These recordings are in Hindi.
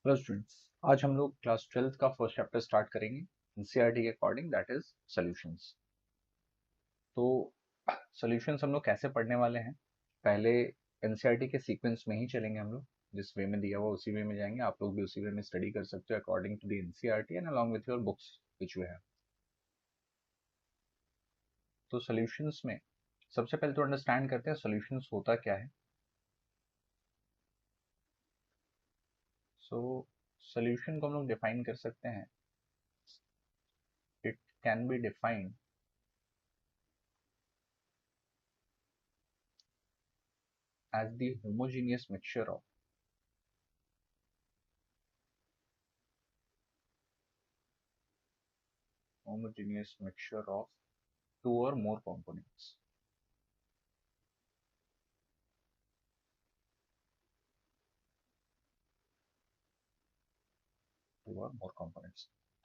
हेलो स्टूडेंट्स, आज हम लोग क्लास 12th का फर्स्ट चैप्टर स्टार्ट करेंगे एनसीईआरटी के अकॉर्डिंग, दैट इज सॉल्यूशंस। तो सॉल्यूशंस हम लोग कैसे पढ़ने वाले हैं? पहले एनसीईआरटी के सीक्वेंस में ही चलेंगे हम लोग, जिस वे में दिया हुआ उसी वे में जाएंगे। आप लोग भी उसी वे में स्टडी कर सकते हो according to the NCERT and along with your books which you have. तो सॉल्यूशंस में सबसे पहले तो अंडरस्टैंड करते हैं सॉल्यूशंस होता क्या है। सो सॉल्यूशन को हम लोग डिफाइन कर सकते हैं, it can be defined as the homogeneous mixture of two or more components.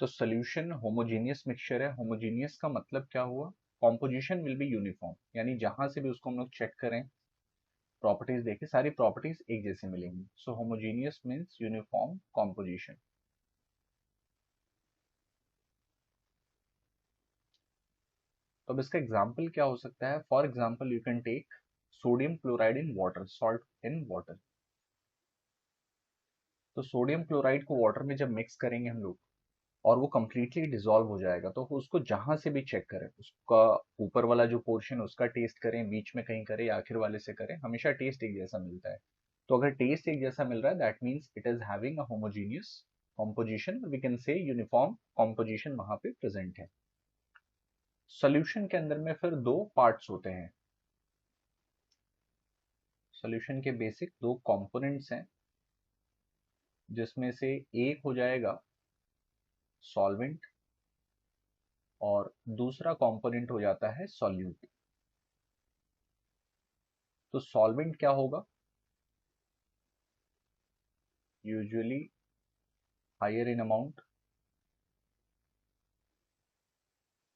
तो सोल्यूशन होमोजेनियस मिक्सचर है। होमोजेनियस का मतलब क्या हुआ? कॉम्पोजिशन विल बी यूनिफॉर्म, यानी जहां से भी उसको हम लोग चेक करें, प्रॉपर्टीज देखें, सारी प्रॉपर्टीज एक जैसी मिलेंगी। So homogeneous means uniform composition. तो अब इसका एग्जाम्पल क्या हो सकता है? For example you can take sodium chloride in water, salt in water. तो सोडियम क्लोराइड को वाटर में जब मिक्स करेंगे हम लोग और वो कम्प्लीटली डिजोल्व हो जाएगा, तो उसको जहां से भी चेक करें, उसका ऊपर वाला जो पोर्शन उसका टेस्ट करें, बीच में कहीं करें या आखिर वाले से करें, हमेशा टेस्ट एक जैसा मिलता है। तो अगर टेस्ट एक जैसा मिल रहा है, that means it is having a homogeneous composition, we can say uniform composition वहां पे प्रेजेंट है। सोल्यूशन के अंदर में फिर दो पार्ट्स होते हैं। सोल्यूशन के बेसिक दो कंपोनेंट्स हैं, जिसमें से एक हो जाएगा सॉल्वेंट और दूसरा कंपोनेंट हो जाता है सॉल्यूट। तो सॉल्वेंट क्या होगा? Usually higher in amount,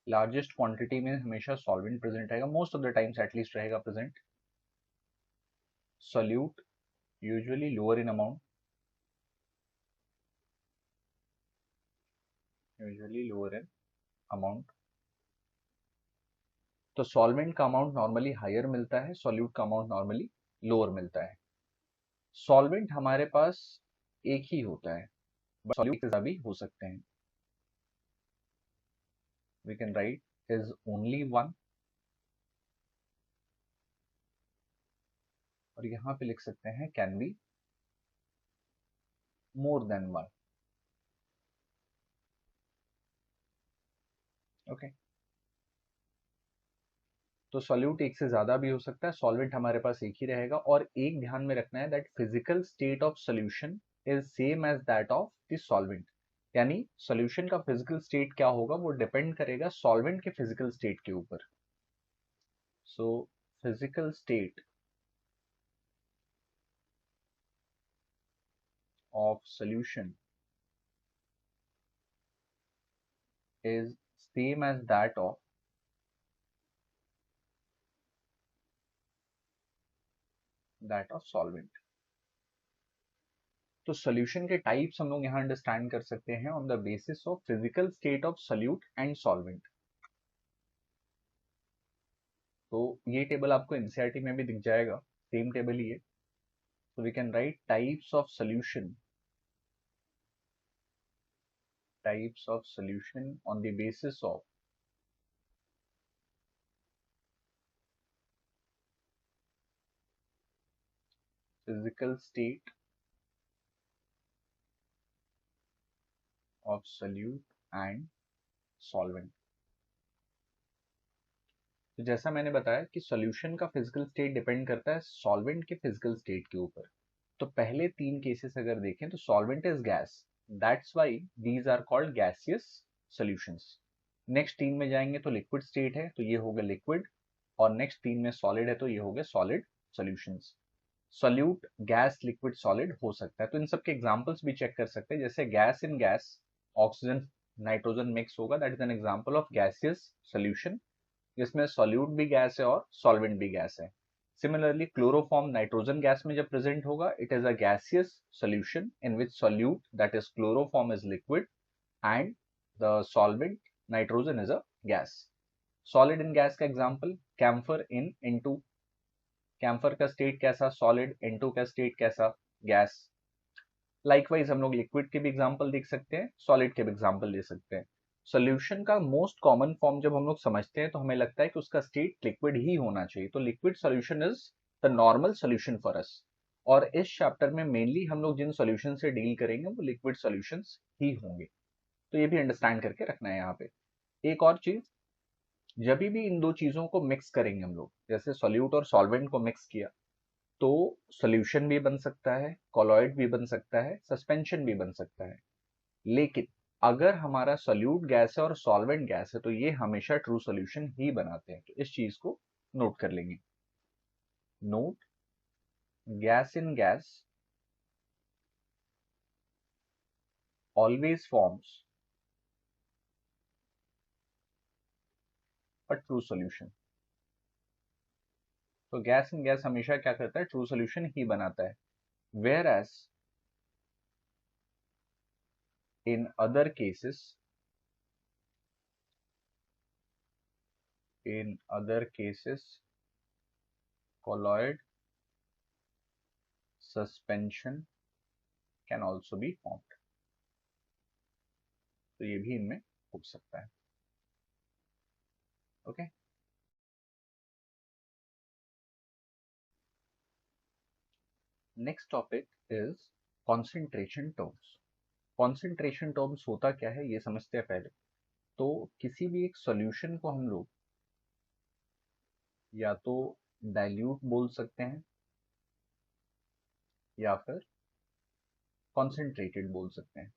largest quantity में हमेशा सॉल्वेंट प्रेजेंट रहेगा, most of the times at least रहेगा present. Solute usually lower in amount, usually lower in amount. तो सॉल्वेंट का अमाउंट नॉर्मली हायर मिलता है, सॉल्यूट का अमाउंट नॉर्मली लोअर मिलता है। सॉल्वेंट हमारे पास एक ही होता है, बट सॉल्यूट भी हो सकते हैं। We can write is only one, और यहाँ पे लिख सकते हैं can be more than one. Okay, तो सॉल्यूट एक से ज्यादा भी हो सकता है, सॉल्वेंट हमारे पास एक ही रहेगा। और एक ध्यान में रखना है that physical state of solution is same as that of the solvent. यानी सॉल्यूशन का फिजिकल स्टेट क्या होगा वो डिपेंड करेगा सॉल्वेंट के फिजिकल स्टेट के ऊपर। So physical state of solution is same as that of solvent. तो सॉल्यूशन के टाइप्स हम लोग यहाँ अंडरस्टैंड कर सकते हैं on the basis of physical state of solute and solvent. तो ये टेबल आपको एनसीईआरटी में भी दिख जाएगा, सेम टेबल ही है। So we can write types of solution on the basis of physical state of solute and solvent। तो जैसा मैंने बताया कि सॉल्यूशन का फिजिकल स्टेट डिपेंड करता है सॉल्वेंट के फिजिकल स्टेट के ऊपर। तो पहले तीन केसेस अगर देखें तो solvent is gas, that's why these are called gaseous solutions. Next तीन में जाएंगे तो लिक्विड स्टेट है, तो ये होगा लिक्विड, और नेक्स्ट तीन में सॉलिड है, तो ये हो गया solid solutions. Solute gas liquid solid हो सकता है। तो इन सब के एग्जांपल्स भी चेक कर सकते हैं, जैसे gas in gas oxygen nitrogen mix होगा, that is an example of gaseous solution, जिसमें सॉल्यूट भी गैस है और सॉल्वेंट भी गैस है। सिमिलरली क्लोरोफॉर्म नाइट्रोजन गैस में जब प्रेजेंट होगा, it is a gaseous solution in which solute that is chloroform is liquid and the solvent nitrogen is a gas. Solid in gas का एग्जांपल कैम्फर इन N2. कैम्फर का स्टेट कैसा? सॉलिड. N2 का स्टेट कैसा? गैस. लाइकवाइज हम लोग लिक्विड के भी एग्जांपल देख सकते हैं, सॉलिड के भी एग्जांपल दे सकते हैं. सोल्यूशन का मोस्ट कॉमन फॉर्म जब हम लोग समझते हैं तो हमें लगता है कि उसका स्टेट लिक्विड ही होना चाहिए. तो liquid solution is the normal solution for us. और इस चैप्टर में मेनली हम लोग जिन सोल्यूशन से डील करेंगे वो लिक्विड सोल्यूशंस ही होंगे. तो ये भी अंडरस्टैंड करके रखना है यहाँ पे. एक और चीज, जब भी इन दो चीजों को मिक्स करेंगे हम लोग, जैसे सोल्यूट और सॉल्वेंट को मिक्स किया, तो सोल्यूशन भी बन सकता है, कॉलॉइड भी बन सकता है, सस्पेंशन भी बन सकता है. लेकिन अगर हमारा सोल्यूट गैस है और सॉल्वेंट गैस है तो ये हमेशा ट्रू सोल्यूशन ही बनाते हैं. तो इस चीज को नोट कर लेंगे. Note, gas in gas always forms a true solution. तो गैस इन गैस हमेशा क्या करता है? ट्रू सोल्यूशन ही बनाता है. Whereas in other cases, in other cases colloid suspension can also be formed. तो ये भी इनमें हो सकता है. Okay. Next topic is concentration terms. Concentration terms होता क्या है ये समझते हैं पहले. तो किसी भी एक सॉल्यूशन को हम लोग या तो डाइल्यूट बोल सकते हैं या फिर कॉन्सेंट्रेटेड बोल सकते हैं.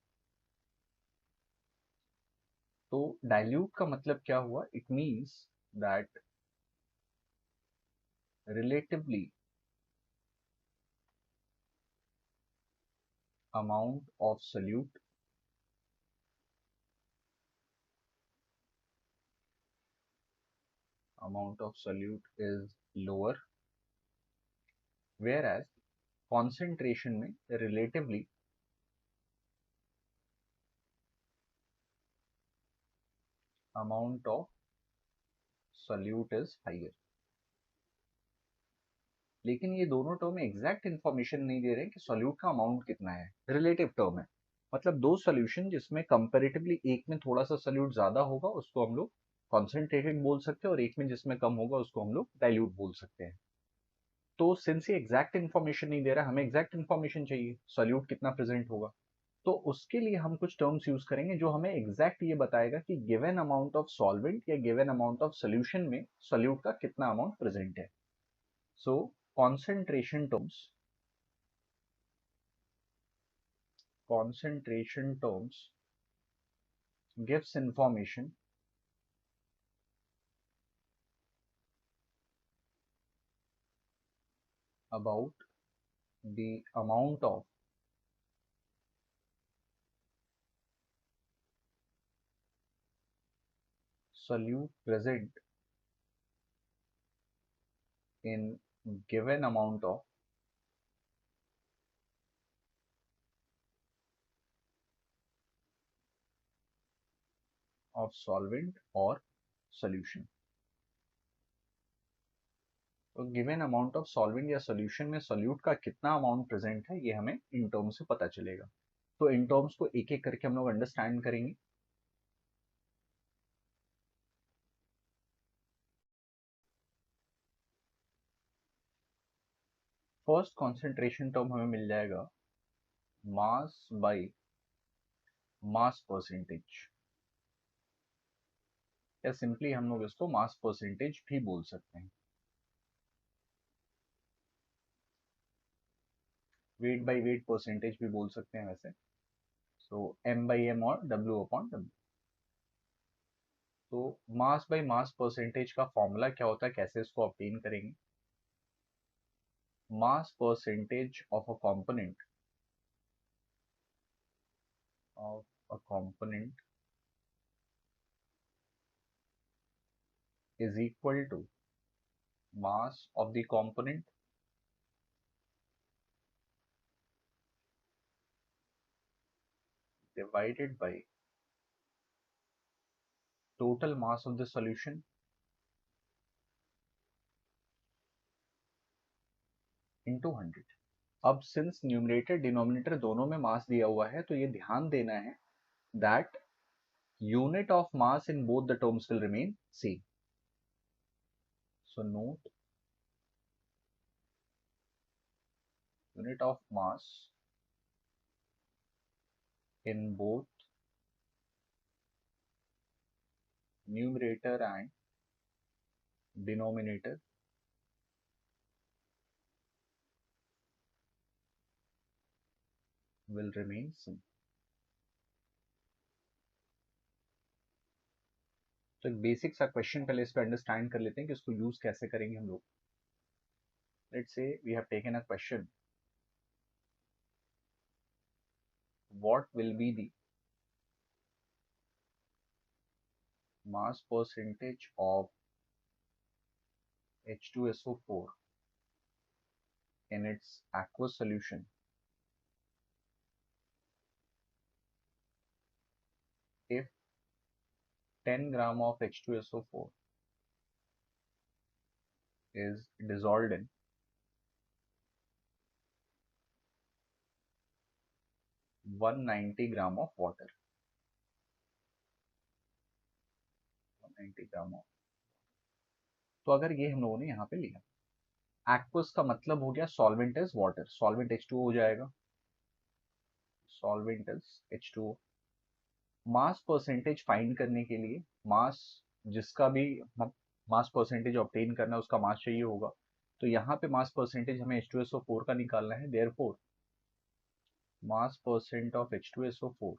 तो डाइल्यूट का मतलब क्या हुआ? It means that relatively amount of solute is lower, whereas concentration में relatively amount of solute is higher. लेकिन ये दोनों टर्म एग्जैक्ट इंफॉर्मेशन नहीं दे रहे हैं कि सोल्यूट का अमाउंट कितना है. रिलेटिव टर्म है. मतलब दो सोल्यूशन जिसमें कंपैरेटिवली एक में थोड़ा सा सोल्यूट ज्यादा होगा उसको हम लोग कॉन्सेंट्रेटेड बोल सकते हैं, और एक में जिसमें कम होगा उसको हम लोग डाइल्यूट बोल सकते हैं. तो सिंस ये एग्जैक्ट इन्फॉर्मेशन नहीं दे रहा, हमें एग्जैक्ट इन्फॉर्मेशन चाहिए सोल्यूट कितना प्रेजेंट होगा. तो उसके लिए हम कुछ टर्म्स यूज करेंगे जो हमें एग्जैक्ट ये बताएगा कि गिवन अमाउंट ऑफ सॉल्वेंट या गिवन अमाउंट ऑफ सोल्यूशन में सोल्यूट का कितना अमाउंट प्रेजेंट है. सो concentration terms gives information about the amount of solute present in given amount of solvent or solution. तो गिवन अमाउंट ऑफ सॉल्वेंट या सॉल्यूशन में सोल्यूट का कितना अमाउंट प्रेजेंट है ये हमें इन टर्म्स से पता चलेगा. तो इन टर्म्स को एक एक करके हम लोग अंडरस्टैंड करेंगे. फर्स्ट कॉन्सेंट्रेशन टर्म हमें मिल जाएगा मास बाय मास परसेंटेज, या सिंपली हम लोग इसको मास परसेंटेज भी बोल सकते हैं. वेट बाय वेट परसेंटेज भी बोल सकते हैं वैसे. सो m बाई एम और w अपॉन w. तो मास बाय मास परसेंटेज का फॉर्मूला क्या होता है, कैसे इसको ऑब्टेन करेंगे? मास percentage of a component is equal to mass of the component divided by total mass of the solution into 100। अब सिंस न्यूमरेटर डिनोमिनेटर दोनों में मास दिया हुआ है तो ये ध्यान देना है that unit of mass in both the terms will remain same. So note unit of mass in both numerator and denominator will remain same। तो एक बेसिक सा क्वेश्चन पहले इसको अंडरस्टैंड कर लेते हैं कि इसको यूज कैसे करेंगे हम लोग। Let's say we have taken a question, what will be the mass percentage of H2SO4 in its aqueous solution if 10 gram of H2SO4 is dissolved in 190 gram of water। 190 gram of, तो अगर ये हम लोगों ने यहाँ पे लिया, एक्वस का मतलब हो गया solvent is water, solvent H2O हो जाएगा, solvent is H2O। Mass percentage find करने के लिए मास, जिसका भी मास परसेंटेज ऑब्टेन करना है उसका मास चाहिए होगा, तो यहाँ पे मास परसेंटेज हमें H2SO4 का निकालना है। Therefore mass percent of H2SO4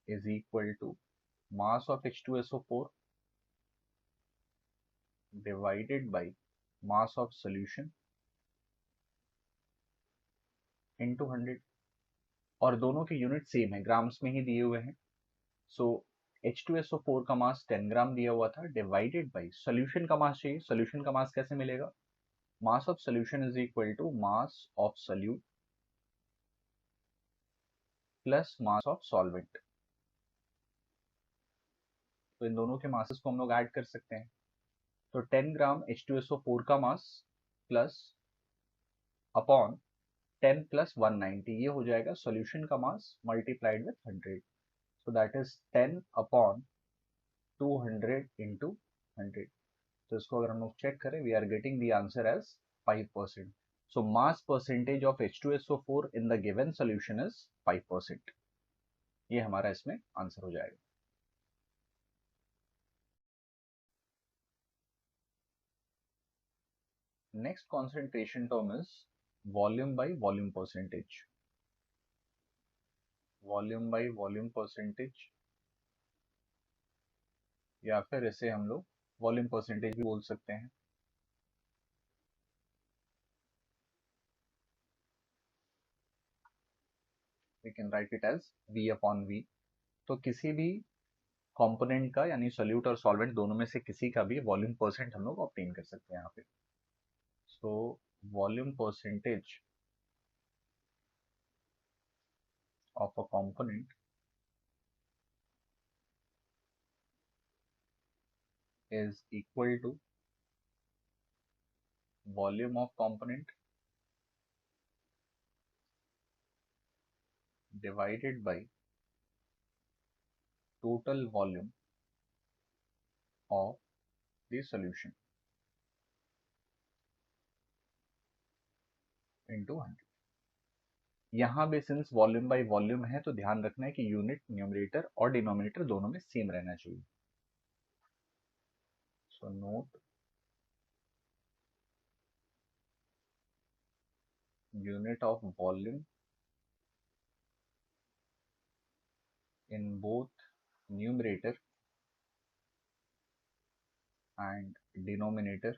is equal to mass of H2SO4 divided by mass of solution into 100। और दोनों के यूनिट सेम है, ग्राम्स में ही दिए हुए हैं। सो H2SO4 का मास 10 ग्राम दिया हुआ था, डिवाइडेड बाई सोल्यूशन का मास चाहिए। सोल्यूशन का मास कैसे मिलेगा? Mass of solution is equal to mass of solute plus mass of solvent. तो इन दोनों के मासेस को हम लोग ऐड कर सकते हैं। तो 10 ग्राम H2SO4 का मास प्लस अपॉन 10 प्लस 190, ये हो जाएगा सोल्यूशन का mass multiplied with 100। So that is 10 upon 200 into 100। तो इसको अगर हम लोग चेक करें, we are getting the answer as 5%। So mass percentage of H2SO4 in the given solution is 5%। ये हमारा इसमें आंसर हो जाएगा। Next concentration term is volume by volume percentage. Volume by volume percentage, या फिर इसे हम लोग वॉल्यूम परसेंटेज भी बोल सकते हैं। We can write it as V upon V। तो किसी भी कंपोनेंट का, यानी सोल्यूट और सॉल्वेंट दोनों में से किसी का भी वॉल्यूम परसेंट हम लोग ऑब्टेन कर सकते हैं यहाँ पे। So volume percentage of a component is equal to volume of component divided by total volume of the solution into 100। यहाँ भी सिंस वॉल्यूम बाई वॉल्यूम है तो ध्यान रखना है कि यूनिट न्यूमरेटर और डिनोमिनेटर दोनों में सेम रहना चाहिए। So note unit of volume in both numerator and denominator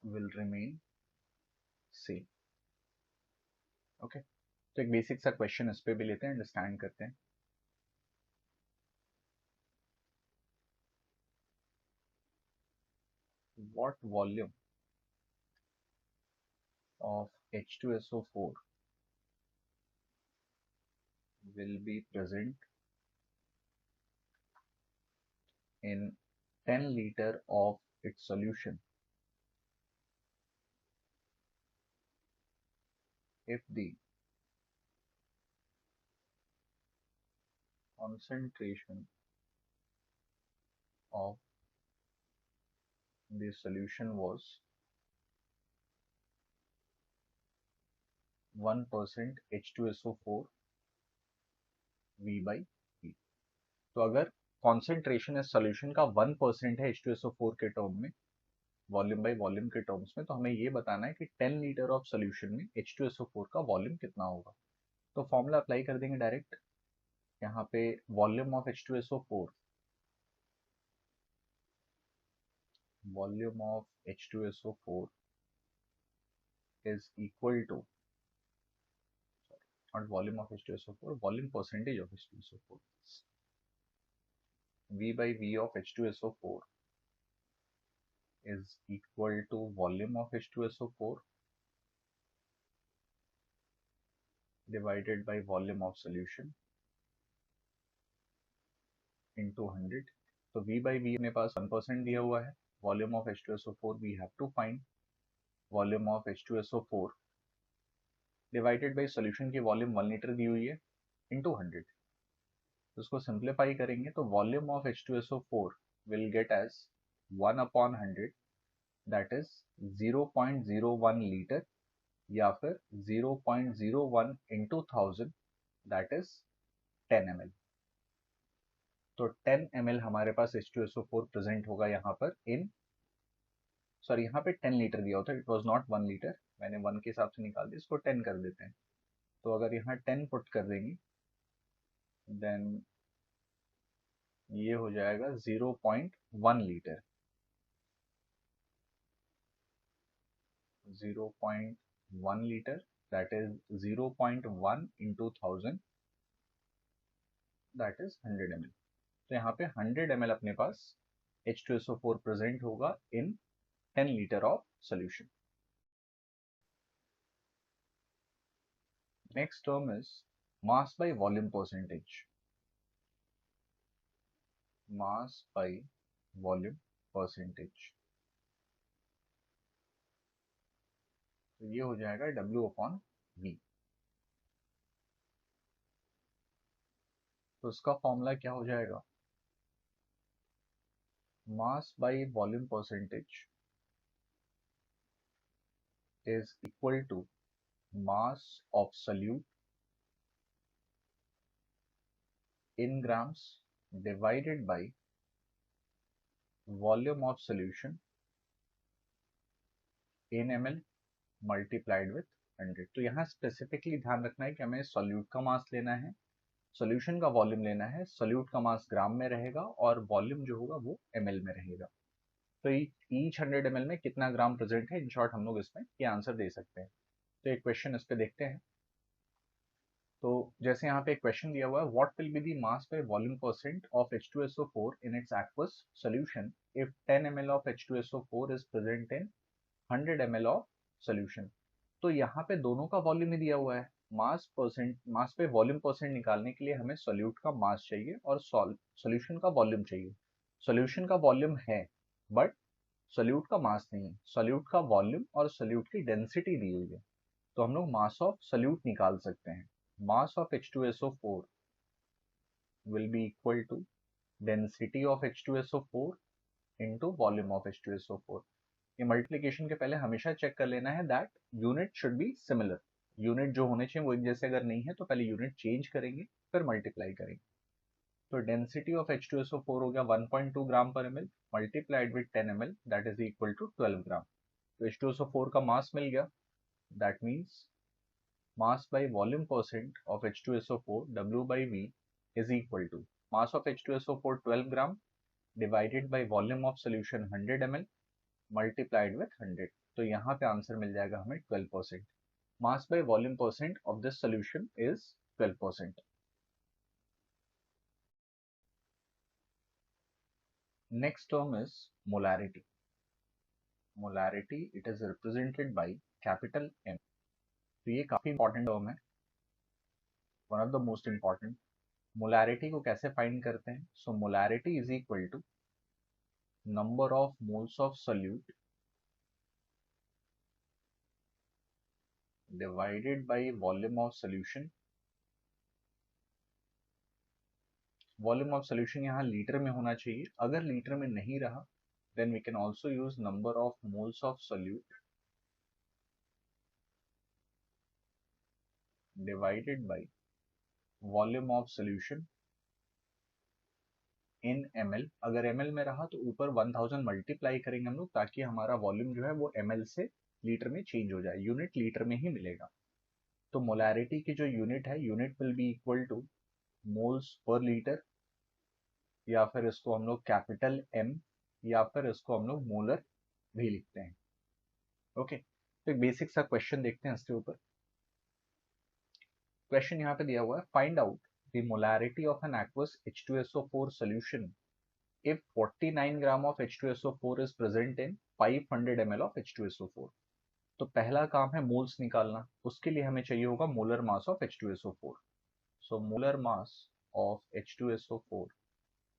will remain same। Okay, तो एक बेसिक सा क्वेश्चन इस पे भी लेते हैं, अंडरस्टैंड करते हैं। What volume of H2SO4 will be present in 10 liter of its solution if the concentration of the solution was 1% H2SO4 V by V। तो अगर कॉन्सेंट्रेशन इस सोल्यूशन का 1% है H2SO4 के टर्म में, वॉल्यूम बाय वॉल्यूम के टर्म्स में, तो हमें ये बताना है कि 10 लीटर ऑफ सोल्यूशन में H2SO4 का वॉल्यूम कितना होगा। तो फॉर्मूला अप्लाई कर देंगे डायरेक्ट। यहाँ पे volume of H2SO4, volume of H2SO4 is equal to, not volume of H2SO4, volume percentage of H2SO4, V by V of H2SO4 is equal to volume of H2SO4 divided by volume of solution into 100। तो V by V अपने पास 1% दिया हुआ है, volume of H2SO4 we have to find, volume of H2SO4 divided by solution की volume 1 लीटर दी हुई है into 100। तो इसको सिंप्लीफाई करेंगे तो volume of H2SO4 will get as 1/100, that is 0.01 litre, या फिर 0.01 into 1000, दैट इज 10 ml। तो 10 ml हमारे पास H2SO4 प्रेजेंट होगा यहाँ पर इन, सॉरी यहाँ पे 10 लीटर दिया होता है, इट वॉज नॉट 1 लीटर, मैंने 1 के हिसाब से निकाल दिया, इसको 10 कर देते हैं। तो अगर यहाँ 10 पुट कर देंगे देन ये हो जाएगा 0.1 litre, 0.1 litre, that is 0.1 into 1000, that is 100 ml। तो यहाँ पे 100 ml अपने पास H2SO4 प्रेजेंट होगा इन 10 litre of solution. Next term is mass by volume percentage, mass by volume percentage. तो ये हो जाएगा W/V। तो इसका फॉर्मूला क्या हो जाएगा, mass by volume percentage is equal to mass of solute in grams divided by volume of solution in ml multiplied with 100। तो यहाँ स्पेसिफिकली ध्यान रखना है कि हमें सोल्यूट का मास लेना है, सोल्यूशन का वॉल्यूम लेना है, सोल्यूट का मास ग्राम में रहेगा और वॉल्यूम जो होगा वो ml में रहेगा। तो ईच 100 ml में कितना ग्राम प्रेजेंट है, इन शॉर्ट हम लोग इसमें ये आंसर दे सकते हैं। तो एक क्वेश्चन इस पे देखते हैं। तो जैसे यहाँ पे एक क्वेश्चन दिया हुआ है, what will be the mass by volume percent of H2SO4 in its aqueous solution if 10 ml of H2SO4 is present in 100 ml of solution. तो यहाँ पे दोनों का वॉल्यूम ही दिया हुआ है, मास पे वॉल्यूम परसेंट निकालने के लिए हमें सोल्यूट का मास चाहिए और सॉल्यूशन का वॉल्यूम चाहिए। सॉल्यूशन का वॉल्यूम है बट सोल्यूट का मास नहीं है, सोल्यूट का वॉल्यूम और सोल्यूट की डेंसिटी दी हुई है। तो हम लोग मास ऑफ सोल्यूट निकाल सकते हैं। मास of H2SO4 will be equal to density of H2SO4 into volume of H2SO4। ये मल्टीप्लिकेशन के पहले हमेशा चेक कर लेना है that unit should be similar, unit जो होने चाहिए वो एक जैसे अगर नहीं है तो पहले यूनिट चेंज करेंगे फिर मल्टीप्लाई करेंगे। तो डेंसिटी ऑफ H2SO4 हो गया 1.2 ग्राम पर ml multiplied with 10 ml, that is equal to 12 gram. तो H2SO4 का मास मिल गया, that means mass by volume percent of H2SO4 W by V is equal to mass of H2SO4 12 gram divided by volume of solution 100 ml multiplied with 100। तो यहाँ पे आंसर मिल जाएगा हमें 12%। Mass by volume percent of this solution is 12%. Next term is molarity. Molarity, it is represented by capital M. तो ये काफी इंपॉर्टेंट टर्म है, one of the most important. Molarity को कैसे फाइंड करते हैं? So molarity is equal to number of moles of solute divided by volume of solution. Volume of solution यहाँ लीटर में होना चाहिए. अगर लीटर में नहीं रहा then we can also use number of moles of solute divided by volume of solution in ml. अगर ml में रहा तो ऊपर 1000 मल्टीप्लाई करेंगे हम लोग ताकि हमारा वॉल्यूम जो है वो ml से लीटर में चेंज हो जाए. यूनिट लीटर में ही मिलेगा. तो मोलारिटी की जो यूनिट है, unit will be equal two moles per litre, या फिर इसको हम लोग कैपिटल M, या फिर इसको हम लोग मोलर भी लिखते हैं. ओके, तो एक बेसिक सा क्वेश्चन देखते हैं इसके ऊपर. क्वेश्चन यहाँ पे दिया हुआ है, find out the molarity of an aqueous H2SO4 solution if 49 gram of H2SO4 is present in 500 ml of H2SO4. तो पहला काम है मोल्स निकालना. उसके लिए हमें चाहिए होगा molar mass of H2SO4. So molar mass of H2SO4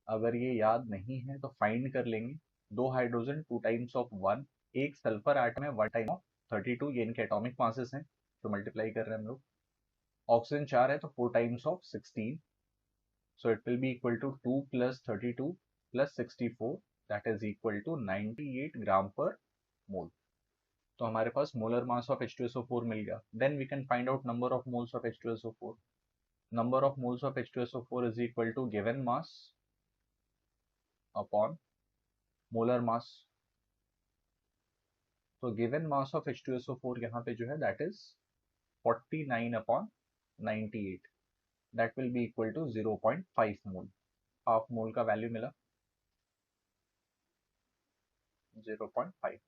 अगर ये याद नहीं है तो फाइंड कर लेंगे. दो हाइड्रोजन 2 टाइम्स ऑफ 1, एक सल्फर एटम है 1 टाइम ऑफ 32, ये इनके एटॉमिक मासेस हैं तो मल्टीप्लाई कर रहे हैं हम लोग. ऑक्सीजन 4 है तो 4 times of 16, so it will be equal to 2 plus 32 plus 64, that is equal to 98 ग्राम पर मोल. तो हमारे पास मोलर मास ऑफ H2SO4 मिल गया. Then we can find out number of moles of H2SO4. Number of moles of H2SO4 is equal to given mass upon molar mass. तो गिवन मास ऑफ H2SO4 यहाँ पे जो है that is 49 upon 98, that will be equal to 0.5 mole. Half mole का वैल्यू मिला 0.5.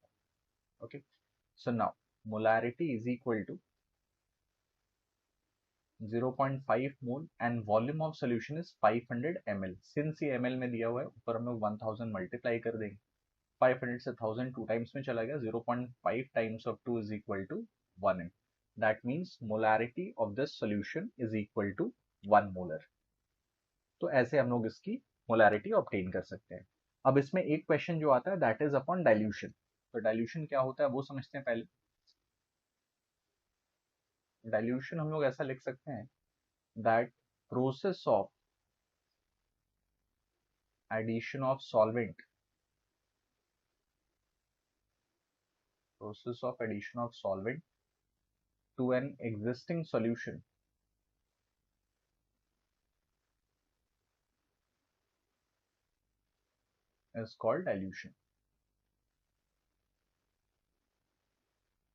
okay, so now molarity is equal to 0.5 mole and volume of solution is 500 ml. since ये ml में दिया हुआ है, ऊपर हम लोग 1000 मल्टीप्लाई कर देंगे. 500 से 1000 2 टाइम्स में चला गया. 0.5 times of 2 is equal to 1 m. that means molarity of this solution is equal to 1 molar. तो ऐसे हम लोग इसकी मोलारिटी ऑब्टेन कर सकते हैं. अब इसमें एक क्वेश्चन जो आता है दैट इज अपॉन डाइल्यूशन. तो डाइल्यूशन क्या होता है वो समझते हैं पहले. डाइल्यूशन हम लोग ऐसा लिख सकते हैं that process of addition of solvent, process of addition of solvent to an existing solution is called dilution.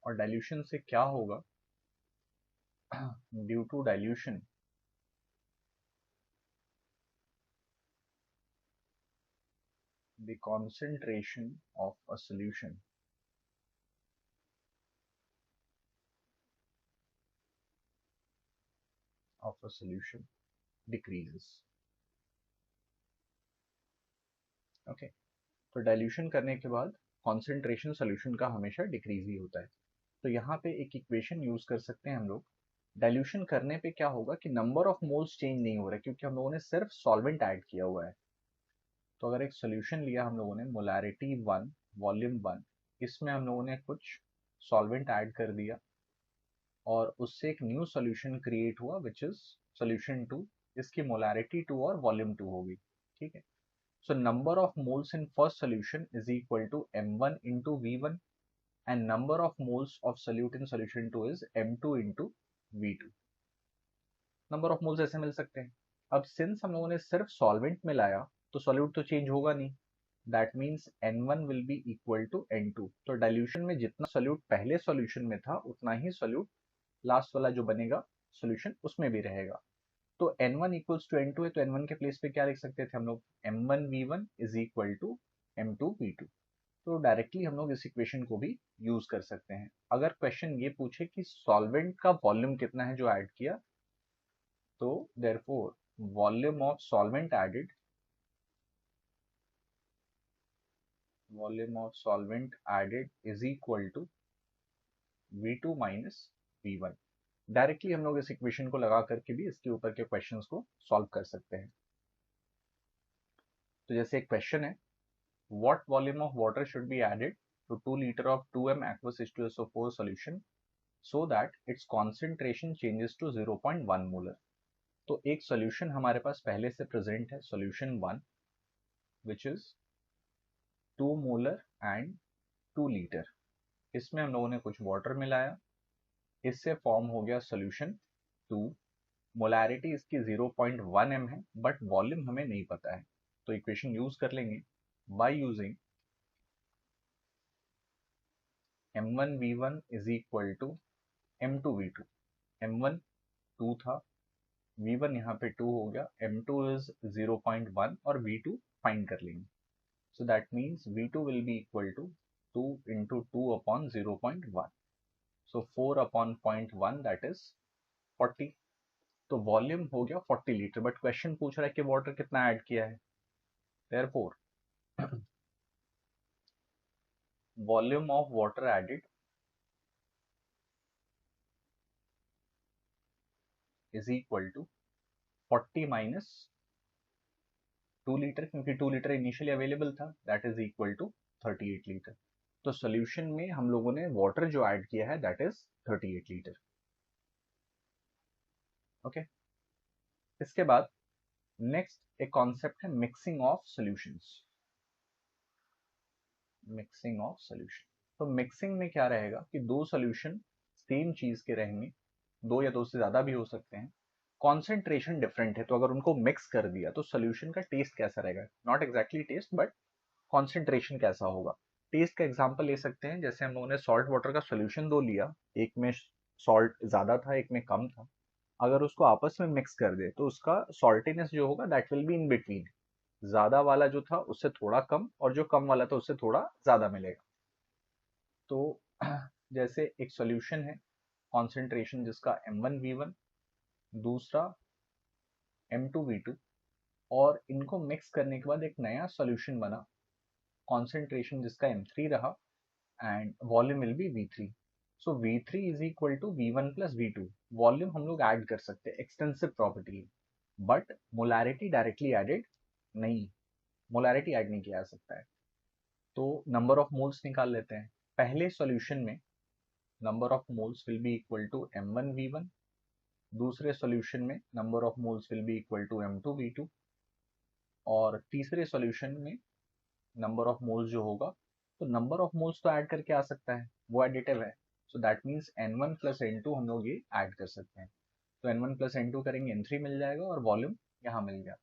और डाइल्यूशन से क्या होगा? Due to dilution the concentration of a solution decreases. Okay, तो डाइल्यूशन करने के बाद कॉन्सेंट्रेशन सोल्यूशन का हमेशा डिक्रीज ही होता है. तो यहाँ पे एक इक्वेशन यूज कर सकते हैं हम लोग. डाइल्यूशन करने पे क्या होगा कि नंबर ऑफ मोल्स चेंज नहीं हो रहा है क्योंकि हम लोगों ने सिर्फ सॉल्वेंट ऐड किया हुआ है. तो अगर एक सोल्यूशन लिया हम लोगों ने मोलारिटी 1 वॉल्यूम 1, इसमें हम लोगों ने कुछ सॉल्वेंट ऐड कर दिया और उससे एक न्यू सोल्यूशन क्रिएट हुआ विच इज सोल्यूशन 2. इसकी मोलारिटी 2 और वॉल्यूम 2 होगी. ठीक है. So number of moles in first solution is equal to m1 into v1 and number of moles of solute in solution 2 is m2 into v2. Number of moles ऐसे मिल सकते हैं. अब सिंस हम लोगों ने सिर्फ सॉल्वेंट मिलाया तो सॉल्यूट तो चेंज होगा नहीं. That means n1 will be equal to n2. तो डाइल्यूशन में जितना सॉल्यूट पहले सॉल्यूशन में था उतना ही सॉल्यूट लास्ट वाला जो बनेगा सॉल्यूशन उसमें भी रहेगा. तो n1 इक्वल्स टू n2 है तो n1 के प्लेस पे क्या लिख सकते थे हम लोग? m1 v1 is equal to m2 v2. तो डायरेक्टली हम लोग इस इक्वेशन को भी यूज कर सकते हैं। अगर क्वेश्चन ये पूछे कि सॉल्वेंट का वॉल्यूम कितना है जो ऐड किया, तो therefore volume of solvent added, is equal to V2 minus V1। Directly हम लोग इस इक्वेशन को लगा करके भी इसके ऊपर के क्वेश्चंस को सॉल्व कर सकते हैं। तो जैसे एक क्वेश्चन है, what volume of water should be added to 2 liter of 2m aqueous H2SO4 solution so that its concentration changes to 0.1 molar। तो एक सॉल्यूशन हमारे पास पहले से प्रेजेंट है, solution 1 which is 2 molar and 2 litre. इसमें हम लोगों ने कुछ वाटर मिलाया, इससे फॉर्म हो गया सॉल्यूशन 2। मोलैरिटी इसकी 0.1 m है, बट वॉल्यूम हमें नहीं पता है, तो इक्वेशन यूज कर लेंगे by using m1v1 is equal to m2v2। m1 2 था, v1 यहाँ पे 2 हो गया, m2 इज 0.1 और v2 फाइंड कर लेंगे। So that means v2 will be equal to 2 into 2 upon 0.1, so 4 upon 0.1 that is 40। तो वॉल्यूम हो गया 40 लीटर, बट क्वेश्चन पूछ रहा है कि वाटर कितना ऐड किया है, therefore volume of water added is equal to 40 minus 2 litre, क्योंकि 2 लीटर इनिशियली अवेलेबल था, that is equal to 38 litre. तो सॉल्यूशन में हम लोगों ने वाटर जो ऐड किया है दैट इज 38 लीटर। ओके, इसके बाद नेक्स्ट एक कॉन्सेप्ट है mixing of solutions. Mixing of solution, तो मिक्सिंग में क्या रहेगा कि दो सॉल्यूशन सेम चीज के रहेंगे, दो या दो से ज्यादा भी हो सकते हैं, कॉन्सेंट्रेशन डिफरेंट है, तो अगर उनको मिक्स कर दिया तो सोल्यूशन का टेस्ट कैसा रहेगा, not exactly taste but concentration कैसा होगा। टेस्ट का एग्जांपल ले सकते हैं, जैसे हम लोगों ने सॉल्ट वाटर का सोल्यूशन दो लिया, एक में सॉल्ट ज्यादा था एक में कम था, अगर उसको आपस में मिक्स कर दे तो उसका सॉल्टीनेस जो होगा that will be in between, ज्यादा वाला जो था उससे थोड़ा कम और जो कम वाला था उससे थोड़ा ज्यादा मिलेगा। तो जैसे एक सॉल्यूशन है कॉन्सेंट्रेशन जिसका m1v1, दूसरा m2v2, और इनको मिक्स करने के बाद एक नया सॉल्यूशन बना कॉन्सेंट्रेशन जिसका m3 रहा and volume will be v3। So v3 is equal to v1 plus v2। Volume हम लोग ऐड कर सकते हैं, एक्सटेंसिव प्रॉपर्टी है, बट मोलैरिटी डायरेक्टली एडेड नहीं, मोलैरिटी ऐड नहीं किया जा सकता है। तो नंबर ऑफ मोल्स निकाल लेते हैं। पहले सॉल्यूशन में number of moles will be equal to m1v1, दूसरे सॉल्यूशन में number of moles will be equal to m2v2, और तीसरे सॉल्यूशन में नंबर ऑफ मोल्स जो होगा, तो नंबर ऑफ मोल्स तो ऐड करके आ सकता है, वो एडिटिव है, सो that means n1 plus n2 हम लोग ये ऐड कर सकते हैं। तो n1 प्लस n2 करेंगे n3 मिल जाएगा और वॉल्यूम यहाँ मिल गया।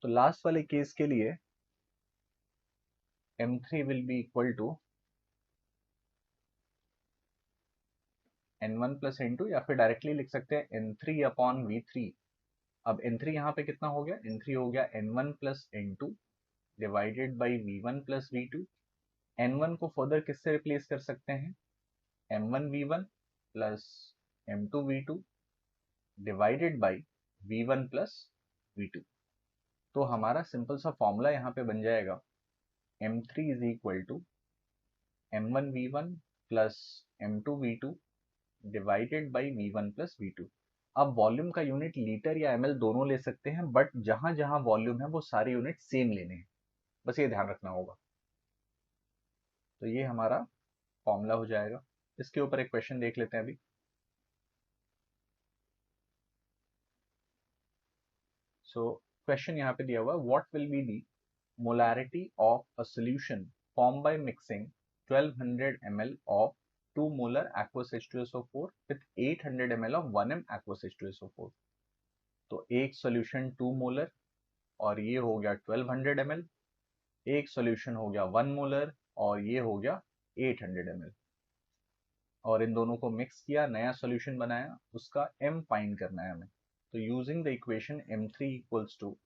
तो लास्ट वाले केस के लिए m3 will be equal to n1 plus n2, या फिर डायरेक्टली लिख सकते हैं n3 अपॉन v3। अब n3 यहाँ पे कितना हो गया, n3 हो गया n1 plus n2 divided by v1 plus v2। n1 को फर्दर किससे रिप्लेस कर सकते हैं, m1v1 plus m2v2 divided by v1 plus v2। तो हमारा सिंपल सा फॉर्मूला यहाँ पे बन जाएगा m3 is equal to m1v1 plus m2v2 divided by v1 plus v2। अब वॉल्यूम का यूनिट लीटर या ml दोनों ले सकते हैं, बट जहां जहां वॉल्यूम है वो सारे यूनिट सेम लेने हैं, बस ये ध्यान रखना होगा। तो ये हमारा फॉर्मूला हो जाएगा। इसके ऊपर एक क्वेश्चन देख लेते हैं अभी। सो क्वेश्चन यहाँ पे दिया हुआ है, what will be the molarity of a solution formed by mixing 1200 ml of 2 molar aqueous H2SO4 with 800 ml of 1m aqueous H2SO4। तो एक सॉल्यूशन 2 मोलर और ये हो गया 1200 ml, एक सॉल्यूशन हो गया 1 मोलर और ये हो गया 800 ml, और इन दोनों को मिक्स किया, नया सॉल्यूशन बनाया, उसका m फाइंड करना है हमें। तो using the equation m3 equals to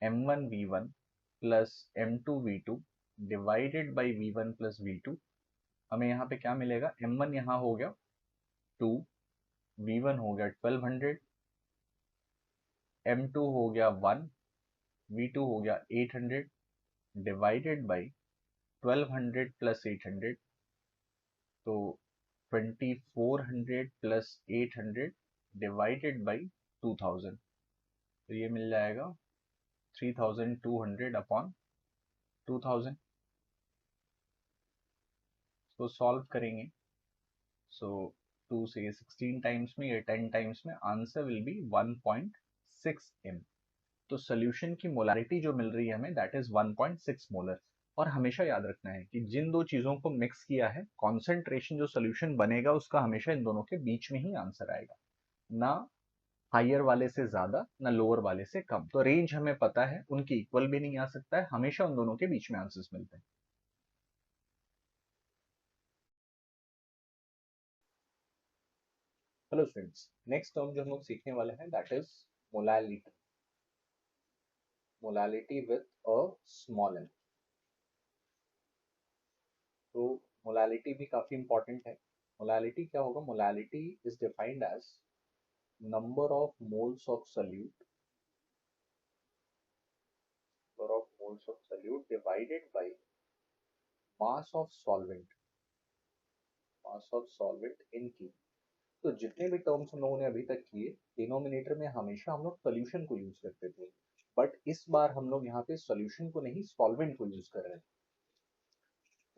m1v1 plus m2v2 divided by V1 plus V2। हमें यहाँ पे क्या मिलेगा, M1 यहाँ हो गया 2, V1 हो गया 1200, M2 हो गया 1, V2 हो गया 800, डिवाइडेड बाई 1200 प्लस 800, तो 2400 प्लस 800 डिवाइडेड बाई 2000, तो ये मिल जाएगा 3200 अपॉन 2000। तो सॉल्व करेंगे, सो 2 से 16 टाइम्स में या 10 टाइम्स में आंसर विल बी 1.6 m। तो सोल्यूशन की मोलारिटी जो मिल रही है हमें दैट इज 1.6 मोलर। और हमेशा याद रखना है कि जिन दो चीजों को मिक्स किया है, कॉन्सेंट्रेशन जो सोल्यूशन बनेगा उसका हमेशा इन दोनों के बीच में ही आंसर आएगा, ना हायर वाले से ज्यादा ना लोअर वाले से कम। तो रेंज हमें पता है, उनकी इक्वल भी नहीं आ सकता है, हमेशा उन दोनों के बीच में आंसर्स मिलते हैं। हेलो फ्रेंड्स, नेक्स्ट टर्म जो हम लोग सीखने वाले हैं that is molality. Molality with a small m। तो मोलालिटी भी काफी इंपॉर्टेंट है। मोलालिटी क्या होगा, molality is defined as number of moles of solute, number of moles of solute divided by mass of solvent, mass of solvent in K। तो जितने भी टर्म्स हम लोगों ने अभी तक किए, डिनोमिनेटर में हमेशा हम लोग सोल्यूशन को यूज करते थे, बट इस बार हम लोग यहाँ पे सोल्यूशन को नहीं सॉल्वेंट को यूज कर रहे हैं।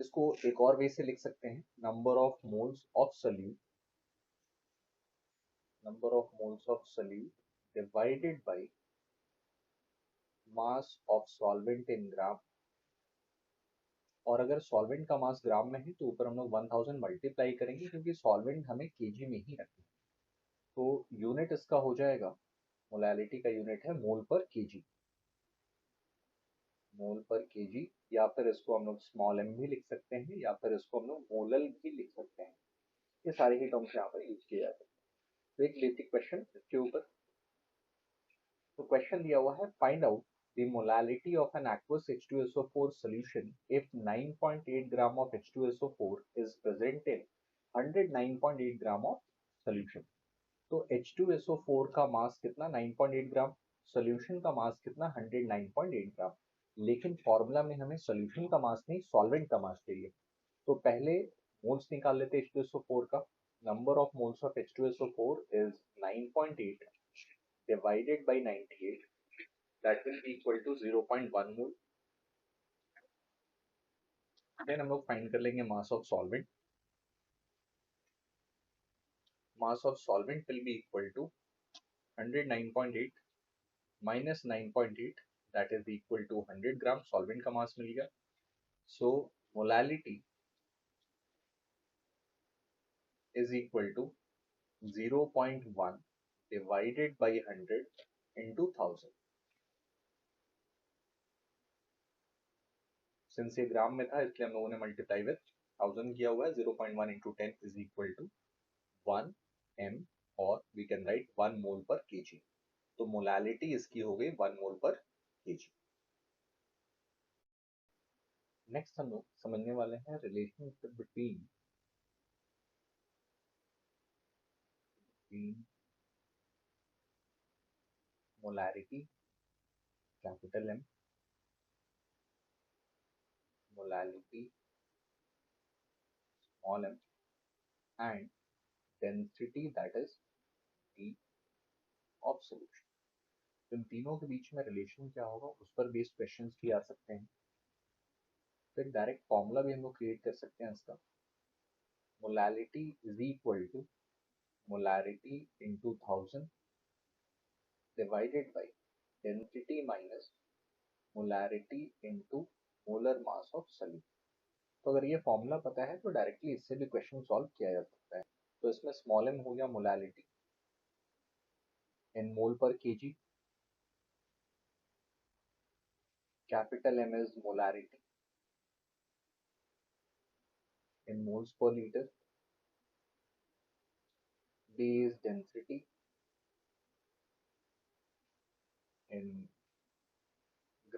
इसको एक और वे से लिख सकते हैं, number of moles of solute, number of moles of solute divided by mass of solvent in gram. और अगर सॉल्वेंट का मास ग्राम में है तो ऊपर हम लोग 1000 मल्टीप्लाई करेंगे, क्योंकि सॉल्वेंट हमें केजी में ही रखना है। तो यूनिट इसका हो जाएगा, मोलालिटी का यूनिट है मोल पर केजी, मोल पर केजी। या फिर इसको हम लोग स्मॉल m भी लिख सकते हैं, या फिर इसको हम लोग मोलल भी लिख सकते हैं। ये सारे ही टर्म्स यहाँ पर यूज किए जाते हैं। तो एक बेसिक क्वेश्चन इसके ऊपर। तो क्वेश्चन दिया हुआ है, find out the molality of an aqueous H2SO4 solution if 9.8 gram of H2SO4 is present in 109.8 gram of solution। तो H2SO4 का मास कितना, 9.8 ग्राम, सोल्यूशन का मास कितना, 109.8 ग्राम। लेकिन फॉर्मूला में हमें सोल्यूशन का मास नहीं, सॉल्वेंट का मास चाहिए। तो पहले मोल्स निकाल लेते हैं H2SO4 का। Number of moles of H2SO4 is 9.8 divided by 98, that will be equal to 0.1 mole। Then हम लोग फाइंड कर लेंगे mass of solvent. Mass of solvent will be equal to 109.8 minus 9.8, that is equal to 100 gram. Solvent का मास मिल गया। So molality is equal to 0.1 divided by 100 into 1000। Since ये ग्राम में था इसलिए हम लोगों ने मल्टीप्लाई विद 1000 किया हुआ है। 0.1 into 10 is equal to 1 m, और वी कैन राइट 1 मोल पर केजी। तो मोलालिटी इसकी हो गई 1 मोल पर केजी। नेक्स्ट हम लोग समझने वाले हैं relationship between molarity capital M, molality small m, and density that is D of solution. इन तीनों के बीच में रिलेशन क्या होगा उस पर बेस्ड क्वेश्चंस भी आ सकते हैं। फिर डायरेक्ट फॉर्मूला भी हम लोग क्रिएट कर सकते हैं इसका। Molality is equal to molarity into 1000 divided by density minus molarity into molar mass of solute. तो अगर ये फॉर्मूला पता है तो डायरेक्टली इससे भी क्वेश्चन सॉल्व किया जा सकता है। तो इसमें स्मॉल m हो गया मोलालिटी इन मोल पर KG, capital M is molarity in moles per litre, D is density, in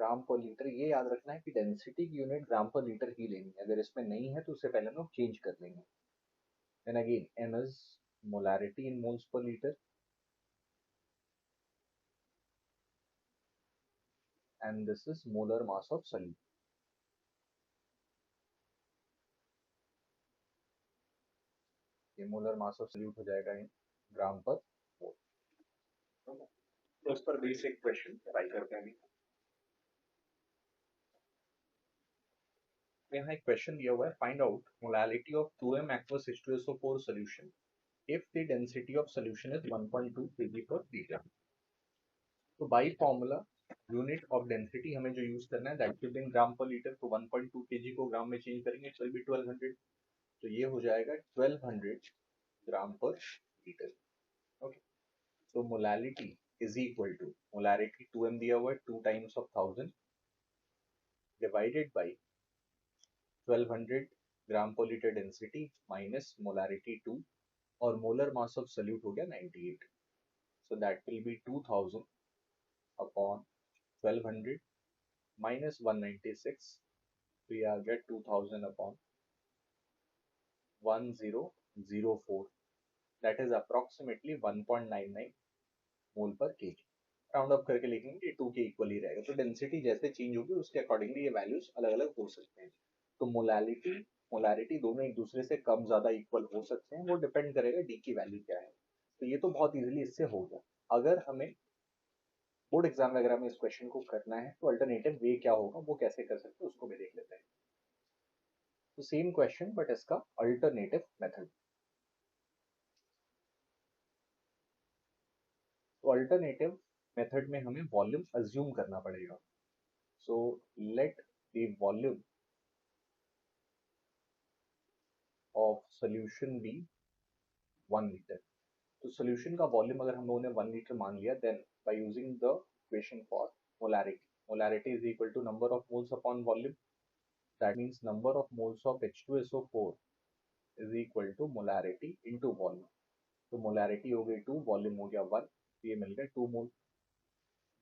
ग्राम पर लीटर, ये याद रखना है कि डेंसिटी की यूनिट ग्राम पर लीटर ही लेनी है, अगर इसमें नहीं है तो उससे पहले हम लोग चेंज कर लेंगे। Then again m is molarity in moles per liter and this is molar mass of solute. ये मोलर मास ऑफ सोल्यूट हो जाएगा इन ग्राम पर मोल। तो इस पर बेसिक क्वेश्चन ट्राई करते हैं। यहाँ एक क्वेश्चन दिया हुआ है, find out molality of 2m aqueous H2SO4 solution if the density of solution is 1.2 kg per liter। तो by formula unit of density हमें जो यूज करना है दैट विल बी इन ग्राम पर लीटर, तो 1.2 kg को ग्राम में चेंज करेंगे तो भी 1200, तो ये हो जाएगा 1200 ग्राम पर लीटर। ओके, तो molality is equal to, molarity 2m दिया हुआ है, 2 times of 1000 divided by 1200 gram पर लीटर डेंसिटी माइनस मोलारिटी 2 और मोलर मास ऑफ सोल्यूट हो गया 98, so that will B 2000 upon 1200 minus 196, तो ये आ गया 2000 अपॉन 1004, दैट इज अप्रोक्सीमेटली 1.99 मोल पर केजी। राउंड अप करके लिखेंगे 2 के इक्वल ही रहेगा, तो डेंसिटी जैसे चेंज होगी उसके अकॉर्डिंगली ये वैल्यूज अलग अलग हो सकते हैं। तो मोलालिटी मोलारिटी दोनों एक दूसरे से कम ज्यादा इक्वल हो सकते हैं, वो डिपेंड करेगा डी की वैल्यू क्या है। तो ये तो बहुत इजीली इससे हो गया। अगर हमें बोर्ड एग्जाम वगैरह में इस क्वेश्चन को करना है तो अल्टरनेटिव वे क्या होगा, वो कैसे कर सकते हैं उसको भी देख लेते हैं। तो सेम क्वेश्चन बट इसका अल्टरनेटिव मेथड। तो अल्टरनेटिव मेथड में हमें वॉल्यूम अज्यूम करना पड़ेगा। So let the volume of solution be 1 litre. तो सॉल्यूशन का वॉल्यूम अगर हम लोगों ने 1 लीटर मान लिया, then by using the equation for molarity, molarity is equal to number of moles upon volume, that means number of moles of H2SO4 is equal to molarity into volume. तो मोलारिटी हो गई 2, वॉल्यूम हो गया 1, तो ये मिल गया 2 mole.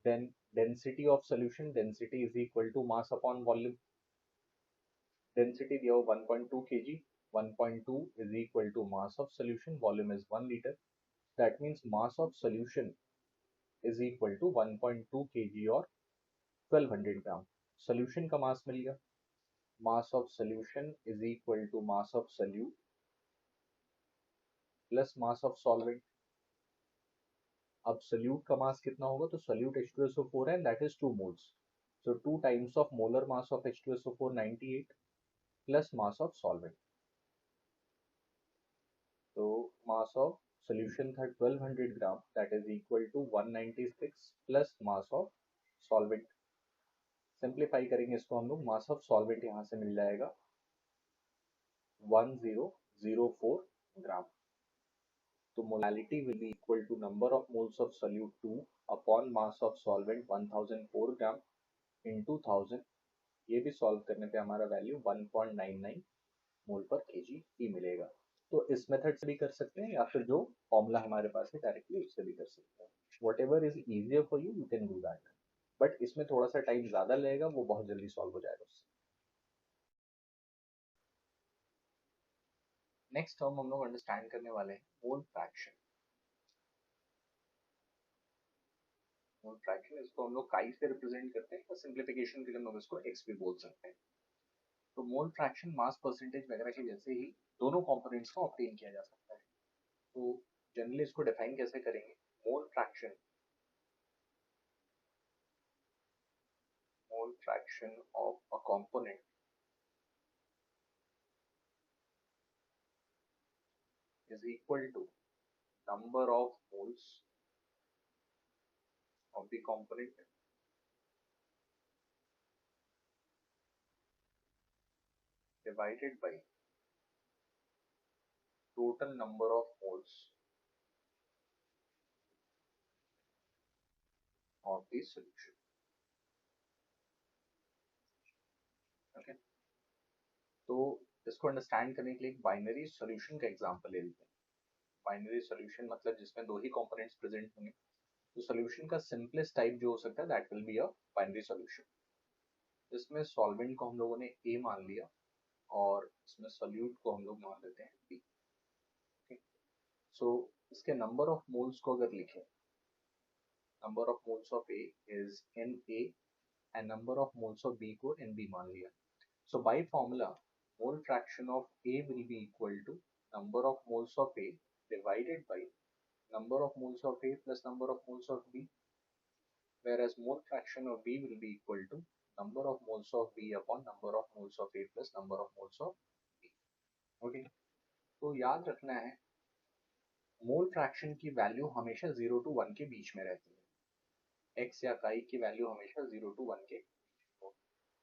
Then density of solution, density is equal to mass upon volume, density दिया हो 1.2 kg, 1.2 is equal to mass of solution, volume is 1 liter, that means mass of solution is equal to 1.2 kg और 1200 ग्राम। solution का मास मिल गया, mass of solution is equal to mass of solute plus mass of solvent। अब solute का मास कितना होगा, तो solute H2SO4 है, that is 2 moles, so 2 times of molar mass of H2SO4 98 plus mass of solvent। तो mass of solution था 1200 ग्राम, that is equal to 196 plus mass of solvent। Simplify करेंगे इसको हम लोग, mass of solvent यहाँ से मिल जाएगा 1004 ग्राम। तो molality will be equal to number of moles of solute 2 upon mass of solvent 1004 gram into 1000। ये भी सॉल्व करने पे हमारा वैल्यू 1.99 मोल पर केजी ही मिलेगा। तो इस मेथड से भी कर सकते हैं या फिर जो फॉर्मूला हमारे पास है डायरेक्टली उससे भी कर सकते हैं। What ever is easier for you, you can do that, but इसमें थोड़ा सा टाइम ज्यादा लगेगा, वो बहुत जल्दी सॉल्व हो जाएगा उससे। नेक्स्ट टर्म हम लोग अंडरस्टैंड करने वाले हैं मोल फ्रैक्शन। मोल फ्रैक्शन इसको हम लोग काई से रिप्रेजेंट करते हैं, और सिंप्लीफिकेशन के लिए हम लोग इसको एक्स भी बोल सकते हैं। तो मोल फ्रैक्शन मास परसेंटेज वगैरह के जैसे ही दोनों कंपोनेंट्स को ऑब्टेन किया जा सकता है। तो जनरली इसको डिफाइन कैसे करेंगे, mole fraction, mole fraction of a component is equal to number of moles of the component divided by total number of moles of the solution। Okay, तो इसको अंडरस्टैंड करने के लिए एक बाइनरी सॉल्यूशन का एग्जांपल ले लेते हैं। बाइनरी सॉल्यूशन मतलब जिसमें दो ही कंपोनेंट्स प्रेजेंट होंगे। तो सॉल्यूशन का सिंपलेस्ट टाइप जो हो सकता है that will be a binary solution. इसमें सॉल्वेंट को हम लोगों ने ए मान लिया और इसमें सोल्यूट को हम लोग मान लेते हैं बी। सो इसके नंबर ऑफ मोल्स को अगर लिखें, number of moles of A is N A and number of moles of B को एन बी मान लिया। So by formula mole fraction of A will be equal to number of moles of A divided by number of moles of A plus number of moles of B, whereas mole fraction of B will be equal to number of moles of B upon number of moles of A plus number of moles of B. Okay, तो याद रखना है मोल फ्रैक्शन की वैल्यू हमेशा 0 to 1 के बीच में रहती है। x या काई की वैल्यू हमेशा 0 to 1 के,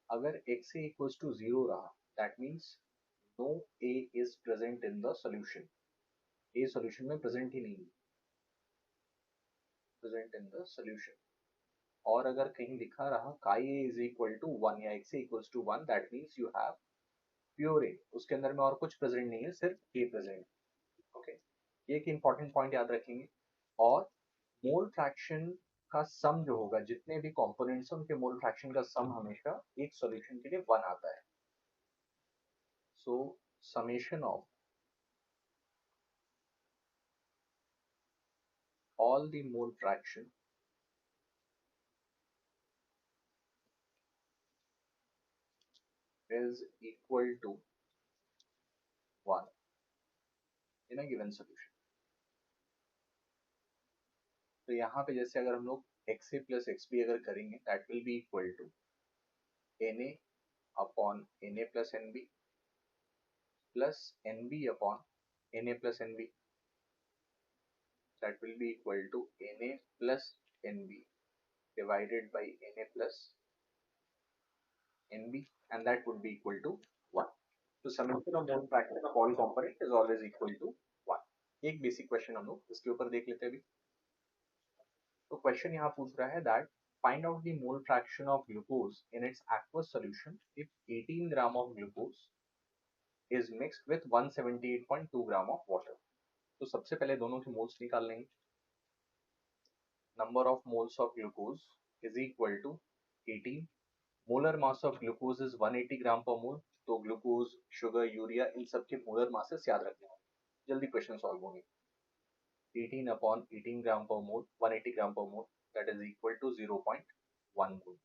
अगर x equals to 0 रहा that means no A is present in the solution, A solution में present ही नहीं है, present in the solution। और अगर कहीं लिखा रहा काई ए इज इक्वल टू 1 या x equals to 1 that means you have pure A, उसके अंदर में और कुछ प्रेजेंट नहीं है, सिर्फ ए प्रेजेंट। ओके, ये एक इंपॉर्टेंट पॉइंट याद रखेंगे। और मोल फ्रैक्शन का सम जो होगा, जितने भी कंपोनेंट्स हैं उनके मोल फ्रैक्शन का सम हमेशा एक सॉल्यूशन के लिए 1 आता है। सो summation of all the mole fraction is equal to 1 in a given solution। तो यहाँ पे जैसे अगर हम लोग XA प्लस XB अगर करेंगे that will be equal to Na upon Na plus Nb plus Nb upon Na plus Nb, that will be equal to Na plus Nb divided by Na plus Nb and that would be equal to 1। तो summation of mole fraction of all component is always equal to 1। एक बेसिक क्वेश्चन हम लोग इसके ऊपर देख लेते हैं अभी। तो क्वेश्चन यहाँ पूछ रहा है that find out the mole fraction of glucose in its aqueous solution if 18 gram of glucose is mixed with 178.2 gram of water। तो सबसे पहले दोनों के मोल्स निकाल लेंगे। Number of moles of glucose is equal to 18, molar mass of glucose is 180 gram पर मोल। तो ग्लूकोज, शुगर, यूरिया, इन सब के मोलर मासेस याद रखने होंगे, जल्दी क्वेश्चन सॉल्व होंगे। 18 अपॉन 18 ग्राम पर मोल 180 ग्राम पर mole that is equal to 0.1 mole.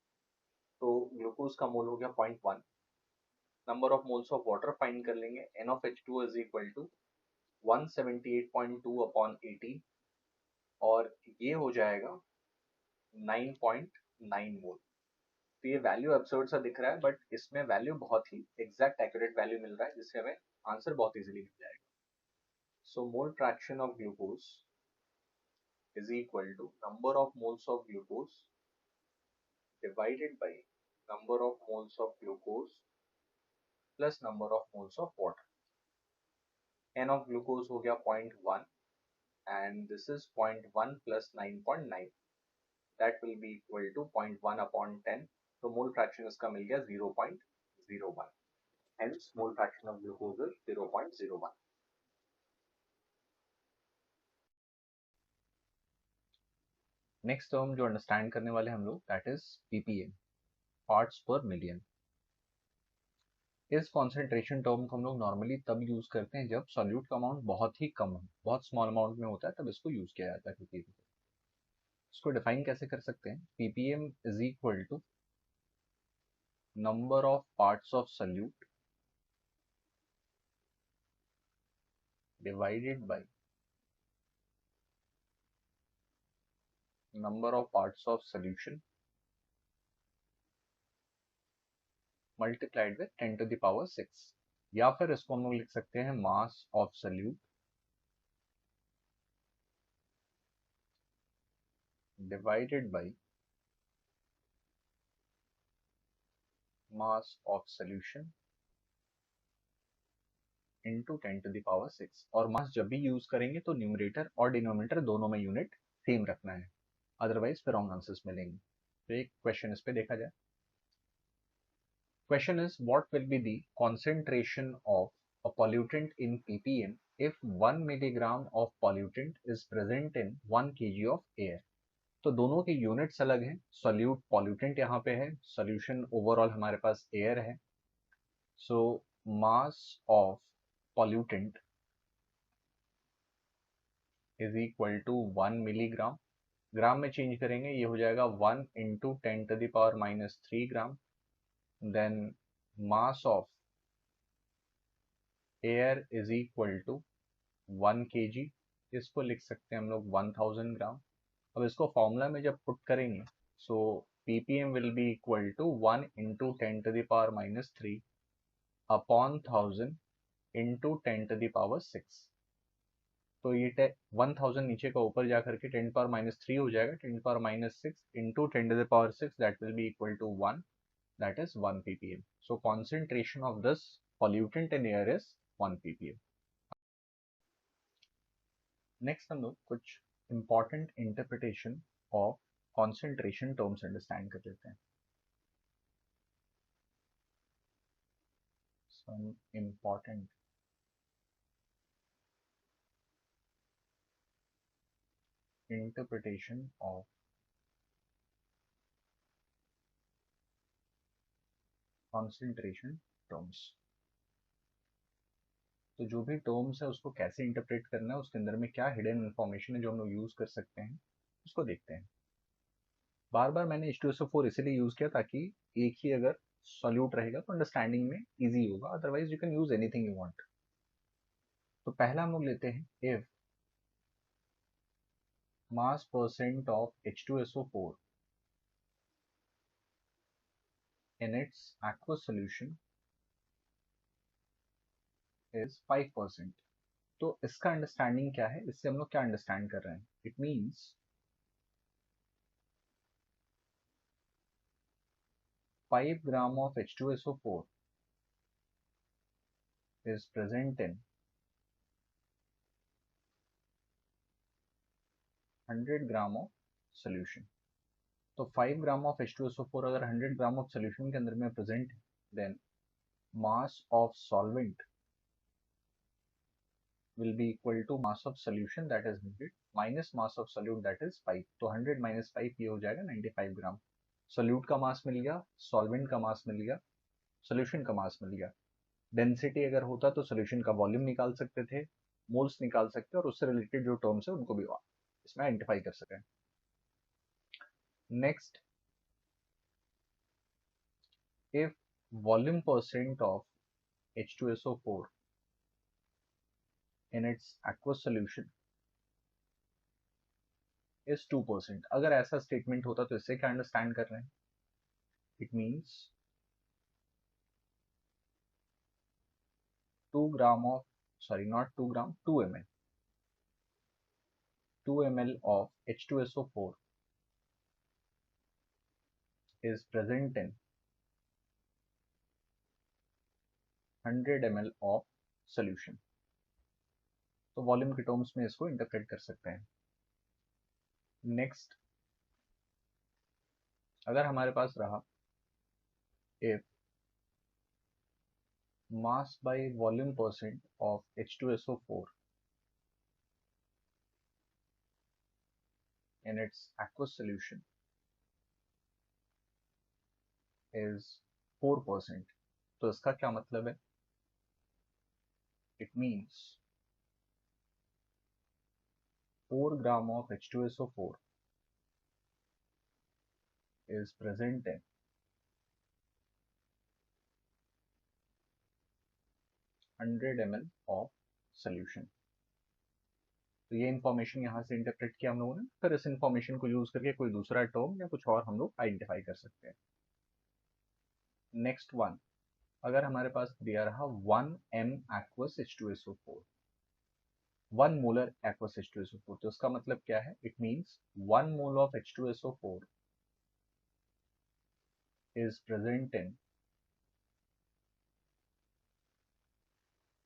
तो ग्लूकोज का मोल हो गया 0.1। Number of moles of water find कर लेंगे, N of H2 is equal to 178.2 upon 18 और ये हो जाएगा 9.9 मोल। तो ये वैल्यू एब्सर्ड सा दिख रहा है बट इसमें वैल्यू बहुत ही एग्जैक्ट एक्यूरेट वैल्यू मिल रहा है जिससे हमें आंसर बहुत इजीली मिल जाएगा। So mole fraction of glucose is equal to number of moles of glucose divided by number of moles of glucose plus number of moles of water. N of glucose हो गया 0.1 and this is 0.1 plus 9.9 that will be equal to 0.1 upon 10। तो मोल फ्रैक्शन इसका मिल गया 0.01, hence mole fraction of glucose is 0.01। Next term जो अंडरस्टैंड करने वाले हम लोग दैट इज ppm, पार्ट्स पर मिलियन। इस कॉन्सेंट्रेशन टर्म को हम लोग नॉर्मली तब यूज करते हैं जब सॉल्यूट का अमाउंट बहुत ही कम हो, बहुत स्मॉल अमाउंट में होता है, तब इसको यूज किया जाता है ppm। इसको डिफाइन कैसे कर सकते हैं, ppm is equal to number of parts of solute divided by number of parts of solution multiplied with 10 to the power 6। या फिर इसको हम लोग लिख सकते हैं मास of solute divided by mass of solution into 10 to the power 6। और मास जब भी यूज करेंगे तो न्यूमरेटर और डिनोमिनेटर दोनों में यूनिट सेम रखना है, अदरवाइज फिर रॉन्ग आंसर्स मिलेंगे। तो एक क्वेश्चन इस पे देखा जाए। Question is what will be the concentration of a pollutant in ppm if 1 milligram of pollutant is present in 1 kg of air। तो दोनों के यूनिट्स अलग हैं। सॉल्यूट पॉल्यूटेंट यहाँ पे है, सॉल्यूशन ओवरऑल हमारे पास एयर है। So mass of pollutant is equal to 1 milligram. Gram में चेंज करेंगे, ये हो जाएगा 1 × 10⁻³ gram. Then mass of air is equal to 1 kg। इसको लिख सकते हैं हम लोग 1000 ग्राम। अब इसको फॉर्मूला में जब पुट करेंगे, so ppm will be equal to 1 × 10⁻³ upon 1000 × 10⁻⁶। तो ये 1000 नीचे का ऊपर जा करके 10⁻³ हो जाएगा, 10⁻⁶ into 10⁻⁶, that will be equal to 1, that is 1 ppm. So concentration of this pollutant in air is 1 ppm. Next हम लोग कुछ important interpretation of concentration terms understand कर लेते हैं. Some important interpretation of concentration terms. तो जो भी टर्म्स है उसको कैसे इंटरप्रेट करना है, उसके अंदर में क्या हिडन इन्फॉर्मेशन है जो हम लोग यूज कर सकते हैं, उसको देखते हैं. बार बार मैंने H2SO4 इसीलिए यूज किया ताकि एक ही अगर सॉल्यूट रहेगा तो अंडरस्टैंडिंग में इजी होगा, otherwise you can use anything you want. तो पहला हम लोग लेते हैं, if mass percent of H2SO4 in its aqueous solution is 5%. तो इसका अंडरस्टैंडिंग क्या है, इससे हम लोग क्या अंडरस्टैंड कर रहे हैं? It means 5 gram of H2SO4 is present in 100 gram of solution. तो 5 ग्राम ऑफ H2SO4 अगर 100 ग्राम ऑफ सोल्यूशन के अंदर में प्रेजेंट है, then mass of solvent will be equal to mass of solution that is 100 minus mass of solute that is 5. तो 100 minus 5 ये हो जाएगा 95 ग्राम. सोल्यूट का मास मिल गया, सॉल्वेंट का मास मिल गया, सोल्यूशन का मास मिल गया. डेंसिटी अगर होता तो सोल्यूशन का वॉल्यूम निकाल सकते थे, मोल्स निकाल सकते और उससे रिलेटेड जो टर्म्स है उनको भी इसमें आइडेंटिफाई कर सकें. Next, if volume percent of H2SO4 in its aqueous solution is 2%. अगर ऐसा स्टेटमेंट होता तो इससे क्या अंडरस्टैंड कर रहे हैं? It means 2 gram of, sorry not 2 gram, 2 ml, 2 ml of H2SO4 is present in 100 ml of solution. तो वॉल्यूम के टर्म्स में इसको इंटरप्रेट कर सकते हैं. नेक्स्ट, अगर हमारे पास रहा if mass by volume percent of H2SO4 in its aqueous solution is 4%. तो इसका क्या मतलब है? It means 4 gram of H2SO4 is present in 100 ml of solution. तो ये इंफॉर्मेशन यहाँ से इंटरप्रेट किया हम लोगों ने, फिर इस इंफॉर्मेशन को यूज करके कोई दूसरा टर्म या कुछ और हम लोग आइडेंटिफाई कर सकते हैं. नेक्स्ट वन, अगर हमारे पास दिया रहा 1 m aqueous H2SO4, 1 molar aqueous H2SO4, तो इसका मतलब क्या है? It means 1 mole of H2SO4 is present in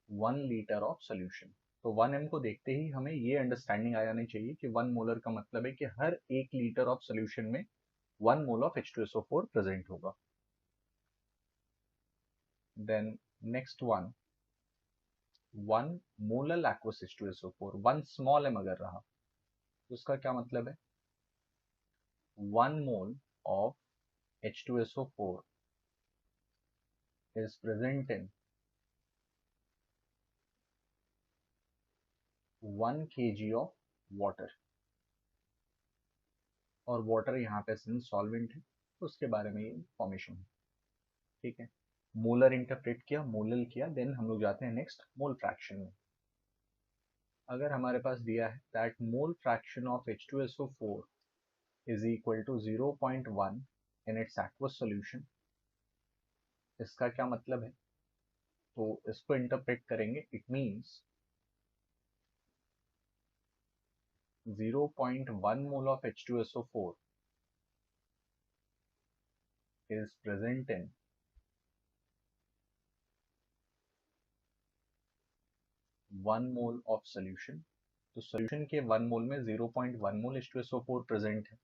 1 litre of solution. तो 1 m को देखते ही हमें ये अंडरस्टैंडिंग आ जानी चाहिए कि 1 मोलर का मतलब है कि हर 1 लीटर ऑफ सोल्यूशन में 1 मोल ऑफ H2SO4 प्रेजेंट होगा. Then next one, 1 molar aqueous H2SO4, 1 small m अगर रहा तो उसका क्या मतलब है? 1 mole of H2SO4 is present in 1 kg of water, और वाटर यहाँ पे सॉल्वेंट है तो उसके बारे में ये फॉर्मेशन है, ठीक है। मोलर इंटरप्रेट किया, मोलल किया, देन हम लोग जाते हैं नेक्स्ट मोल फ्रैक्शन में। अगर हमारे पास दिया है that mole fraction of H2SO4 is equal to 0.1 in its aqueous solution, इसका क्या मतलब है, तो इसको इंटरप्रेट करेंगे, it means 0.1 mole of H2SO4 is present in 1 mole of solution। तो सॉल्यूशन के 1 मोल में 0.1 मोल H2SO4 प्रेजेंट है।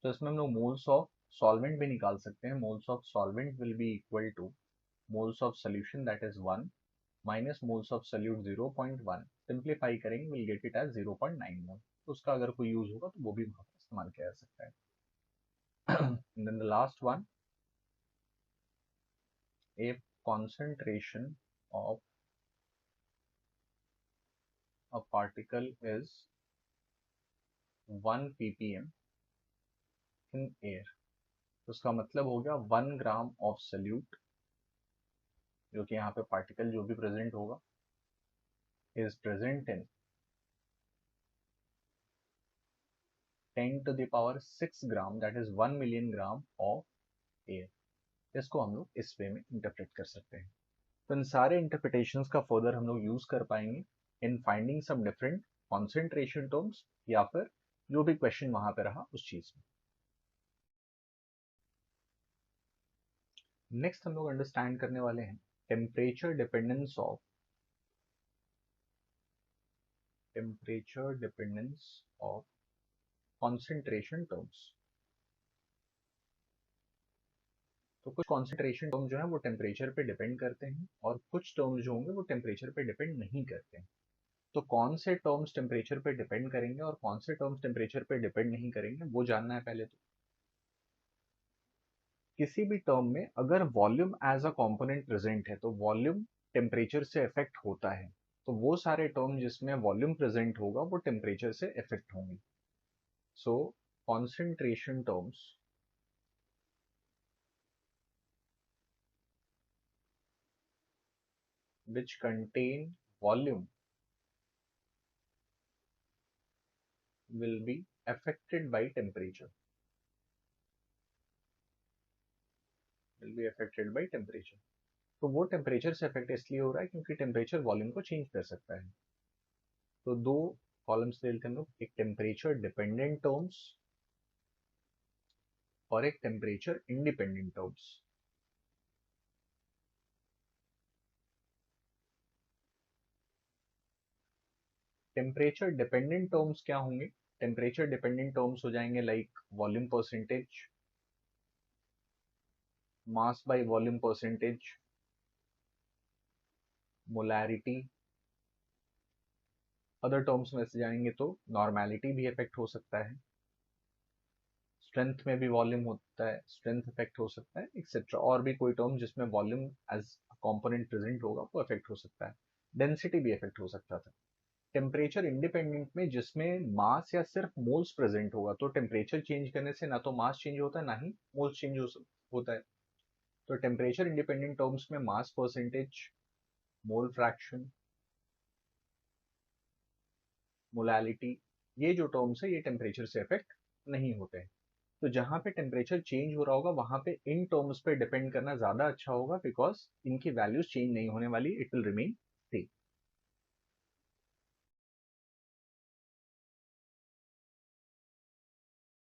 तो इसमें हम लोग मोल्स ऑफ सॉल्वेंट भी निकाल सकते हैं। Moles of solvent will be equal two moles of solution that is 1 minus moles of solute 0.1, simplify करेंगे विल गेट इट एज 0.9 मोल। तो उसका अगर कोई यूज होगा तो वो भी वहां पर इस्तेमाल किया जा सकता है। Then the last one, if concentration of a particle is 1 ppm in air, तो उसका मतलब हो गया 1 ग्राम ऑफ सल्यूट, जो कि यहाँ पे पार्टिकल जो भी प्रेजेंट होगा, is present in 10 to the power 6 gram, that is 1 million gram of air. इसको हम लोग इस वे में इंटरप्रेट कर सकते हैं। तो इन सारे इंटरप्रिटेशंस का फर्दर हम लोग यूज कर पाएंगे in finding some different concentration terms, या फिर जो भी क्वेश्चन वहां पे रहा उस चीज में। नेक्स्ट हम लोग अंडरस्टैंड करने वाले हैं temperature dependence of concentration terms. तो कुछ कॉन्सेंट्रेशन टर्म जो है वो टेम्परेचर पे डिपेंड करते हैं, और कुछ टर्म्स जो होंगे वो टेम्परेचर पे डिपेंड नहीं करते हैं। तो कौन से टर्म्स टेम्परेचर पे डिपेंड करेंगे और कौन से टर्म्स टेम्परेचर पे डिपेंड नहीं करेंगे, वो जानना है पहले। तो किसी भी टर्म में अगर volume as a component present है तो वॉल्यूम टेम्परेचर से इफेक्ट होता है। तो वो सारे टर्म जिसमें वॉल्यूम प्रेजेंट होगा वो टेम्परेचर से इफेक्ट होंगे। सो concentration terms which contain volume will be affected by temperature, तो वो टेम्परेचर से अफेक्ट इसलिए हो रहा है क्योंकि टेम्परेचर वॉल्यूम को चेंज कर सकता है। तो दो कॉलम्स ले लेते हैं हम लोग, एक टेम्परेचर डिपेंडेंट टर्म्स और एक temperature independent terms. Temperature dependent terms क्या होंगे? टेम्परेचर डिपेंडेंट टर्म्स हो जाएंगे like volume percentage, mass by volume percentage, molarity. Other terms में से जाएंगे तो नॉर्मेलिटी भी इफेक्ट हो सकता है, स्ट्रेंथ में भी वॉल्यूम होता है, स्ट्रेंथ इफेक्ट हो सकता है, एक्सेट्रा। और भी कोई टर्म जिसमें वॉल्यूम एज कंपोनेंट प्रेजेंट होगा वो इफेक्ट हो सकता है। डेंसिटी भी इफेक्ट हो सकता था। टेम्परेचर इंडिपेंडेंट में जिसमें मास या सिर्फ मोल्स प्रेजेंट होगा, तो टेम्परेचर चेंज करने से ना तो मास चेंज होता है ना ही मोल्स चेंज होता है। तो टेम्परेचर इंडिपेंडेंट टर्म्स में mass percentage, mole fraction, molality, ये जो टर्म्स है ये टेम्परेचर से इफेक्ट नहीं होते हैं। तो जहां पे टेम्परेचर चेंज हो रहा होगा वहां पे इन टर्म्स पे डिपेंड करना ज्यादा अच्छा होगा, बिकॉज इनकी वैल्यूज चेंज नहीं होने वाली, इट विल रिमेन